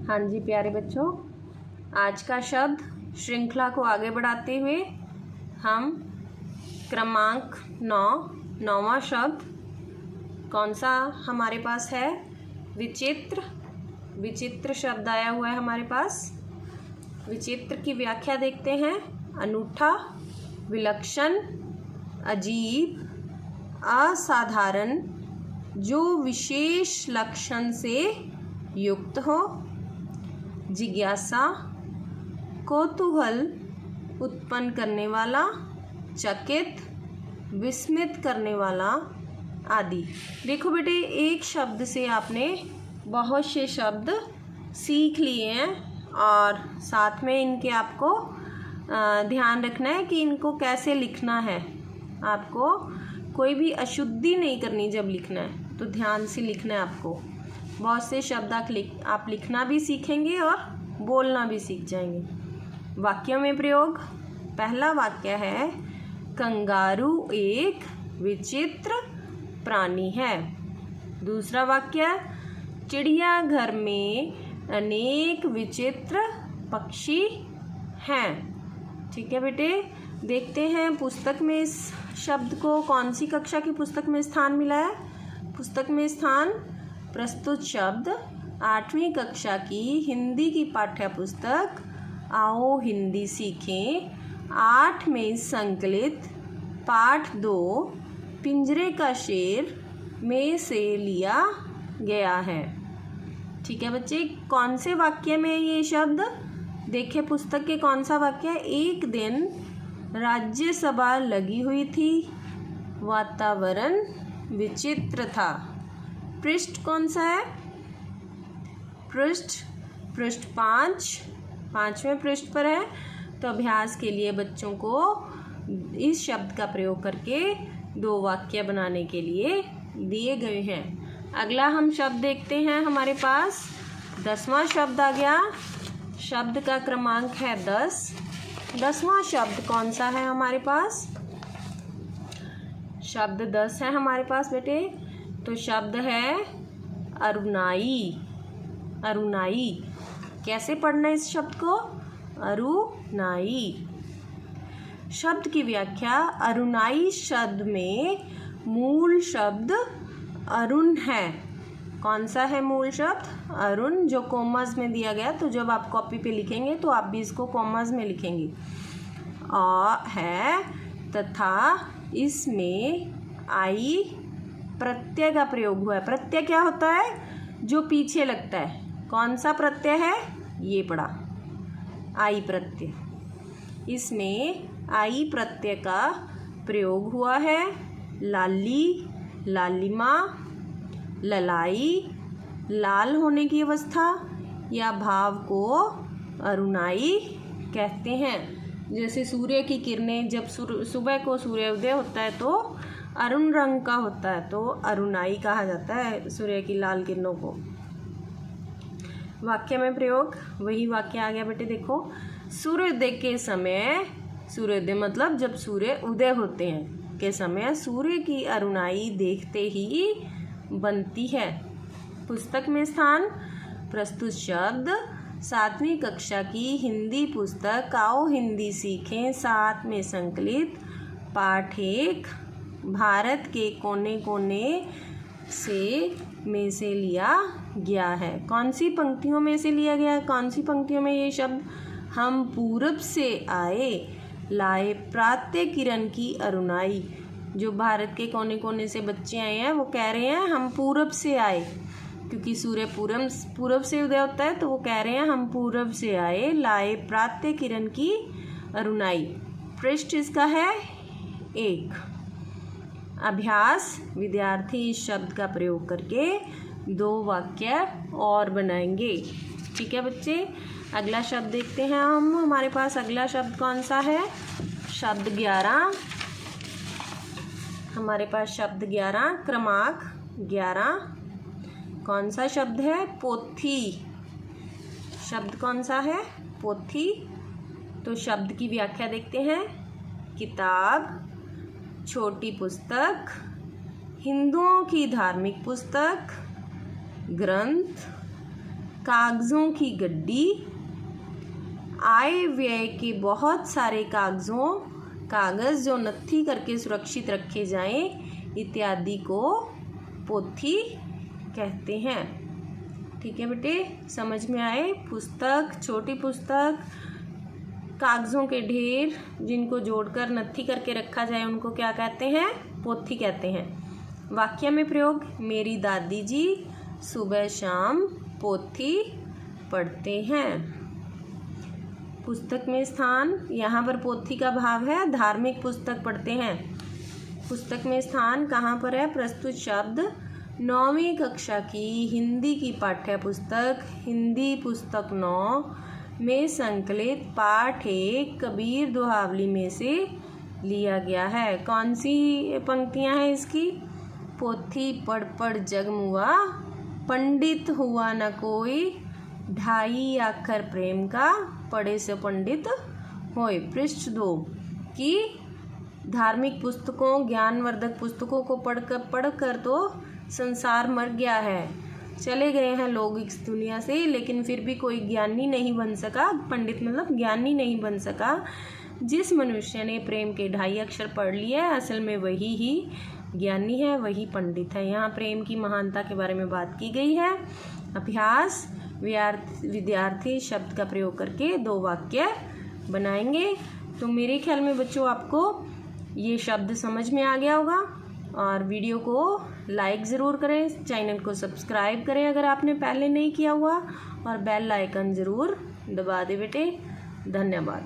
हाँ जी प्यारे बच्चों, आज का शब्द श्रृंखला को आगे बढ़ाते हुए हम क्रमांक 9वां शब्द कौन सा हमारे पास है? विचित्र। विचित्र शब्द आया हुआ है हमारे पास। विचित्र की व्याख्या देखते हैं। अनूठा, विलक्षण, अजीब, असाधारण, जो विशेष लक्षण से युक्त हो। जिज्ञासा, कौतूहल उत्पन्न करने वाला, चकित, विस्मित करने वाला आदि। देखो बेटे, एक शब्द से आपने बहुत से शब्द सीख लिए हैं और साथ में इनके आपको ध्यान रखना है कि इनको कैसे लिखना है। आपको कोई भी अशुद्धि नहीं करनी जब लिखना है, तो ध्यान से लिखना है आपको। बहुत से शब्द आप लिखना भी सीखेंगे और बोलना भी सीख जाएंगे। वाक्यों में प्रयोग। पहला वाक्य है, कंगारू एक विचित्र प्राणी है। दूसरा वाक्य, चिड़ियाघर में अनेक विचित्र पक्षी हैं। ठीक है बेटे, देखते हैं पुस्तक में इस शब्द को कौन सी कक्षा की पुस्तक में स्थान मिला है। पुस्तक में स्थान प्रस्तुत शब्द 8वीं कक्षा की हिंदी की पाठ्य पुस्तक आओ हिंदी सीखें 8 में संकलित पाठ 2 पिंजरे का शेर में से लिया गया है। ठीक है बच्चे, कौन से वाक्य में ये शब्द? देखिए पुस्तक के कौन सा वाक्य है। एक दिन राज्यसभा लगी हुई थी, वातावरण विचित्र था। पृष्ठ कौन सा है? पृष्ठ 5वें पृष्ठ पर है। तो अभ्यास के लिए बच्चों को इस शब्द का प्रयोग करके 2 वाक्य बनाने के लिए दिए गए हैं। अगला हम शब्द देखते हैं। हमारे पास 10वां शब्द आ गया। शब्द का क्रमांक है 10। 10वां शब्द कौन सा है हमारे पास? शब्द 10 है हमारे पास बेटे। तो शब्द है अरुणाई। अरुणाई कैसे पढ़ना है इस शब्द को? अरुणाई। शब्द की व्याख्या। अरुणाई शब्द में मूल शब्द अरुण है। कौन सा है मूल शब्द? अरुण, जो कॉमास में दिया गया। तो जब आप कॉपी पे लिखेंगे तो आप भी इसको कॉमास में लिखेंगे। है तथा इसमें आई प्रत्यय का प्रयोग हुआ है। प्रत्यय क्या होता है? जो पीछे लगता है। कौन सा प्रत्यय है? ये पढ़ा, आई प्रत्यय। इसमें आई प्रत्यय का प्रयोग हुआ है। लाली, लालिमा, ललाई, लाल होने की अवस्था या भाव को अरुणाई कहते हैं। जैसे सूर्य की किरणें जब सुबह को सूर्योदय होता है तो अरुण रंग का होता है, तो अरुणाई कहा जाता है सूर्य की लाल किरणों को। वाक्य में प्रयोग। वही वाक्य आ गया बेटे, देखो। सूर्योदय के समय, सूर्योदय मतलब जब सूर्य उदय होते हैं के समय, सूर्य की अरुणाई देखते ही बनती है। पुस्तक में स्थान प्रस्तुत शब्द 7वीं कक्षा की हिंदी पुस्तक आओ हिंदी सीखें 7 में संकलित पाठ 1 भारत के कोने कोने में से लिया गया है। कौन सी पंक्तियों में से लिया गया है? कौन सी पंक्तियों में ये शब्द? हम पूरब से आए, लाए प्रातः किरण की अरुणाई। जो भारत के कोने कोने से बच्चे आए हैं वो कह रहे हैं हम पूरब से आए, क्योंकि सूर्य पूरब से उदय होता है, तो वो कह रहे हैं हम पूरब से आए, लाए प्रातः किरण की अरुणाई। पृष्ठ इसका है 1। अभ्यास। विद्यार्थी इस शब्द का प्रयोग करके 2 वाक्य और बनाएंगे। ठीक है बच्चे, अगला शब्द देखते हैं हम। हमारे पास अगला शब्द कौन सा है? शब्द 11। हमारे पास शब्द 11, क्रमांक 11। कौन सा शब्द है? पोथी। शब्द कौन सा है? पोथी। तो शब्द की व्याख्या देखते हैं। किताब, छोटी पुस्तक, हिंदुओं की धार्मिक पुस्तक, ग्रंथ, कागज़ों की गड्डी, आय व्यय के बहुत सारे कागज़ जो नत्थी करके सुरक्षित रखे जाएं इत्यादि को पोथी कहते हैं। ठीक है बेटे, समझ में आए? पुस्तक, छोटी पुस्तक, कागज़ों के ढेर जिनको जोड़कर नत्थी करके रखा जाए उनको क्या कहते हैं? पोथी कहते हैं। वाक्य में प्रयोग, मेरी दादी जी सुबह शाम पोथी पढ़ते हैं। पुस्तक में स्थान, यहाँ पर पोथी का भाव है धार्मिक पुस्तक पढ़ते हैं। पुस्तक में स्थान कहाँ पर है? प्रस्तुत शब्द 9वीं कक्षा की हिंदी की पाठ्य पुस्तक हिंदी पुस्तक 9 में संकलित पाठ 1 कबीर दोहावली में से लिया गया है। कौन सी पंक्तियाँ हैं इसकी? पोथी पढ़ पढ़ जगमुआ, पंडित हुआ न कोई, 2.5 अक्षर प्रेम का, पढ़े से पंडित होए। पृष्ठ 2 की धार्मिक पुस्तकों, ज्ञानवर्धक पुस्तकों को पढ़कर तो संसार मर गया है, चले गए हैं लोग इस दुनिया से, लेकिन फिर भी कोई ज्ञानी नहीं बन सका। पंडित मतलब ज्ञानी नहीं बन सका। जिस मनुष्य ने प्रेम के 2.5 अक्षर पढ़ लिए असल में वही ही ज्ञानी है, वही पंडित है। यहाँ प्रेम की महानता के बारे में बात की गई है। अभ्यास, विद्यार्थी शब्द का प्रयोग करके 2 वाक्य बनाएंगे। तो मेरे ख्याल में बच्चों आपको ये शब्द समझ में आ गया होगा। और वीडियो को लाइक ज़रूर करें, चैनल को सब्सक्राइब करें अगर आपने पहले नहीं किया हुआ, और बेल आइकन ज़रूर दबा दें बेटे। धन्यवाद।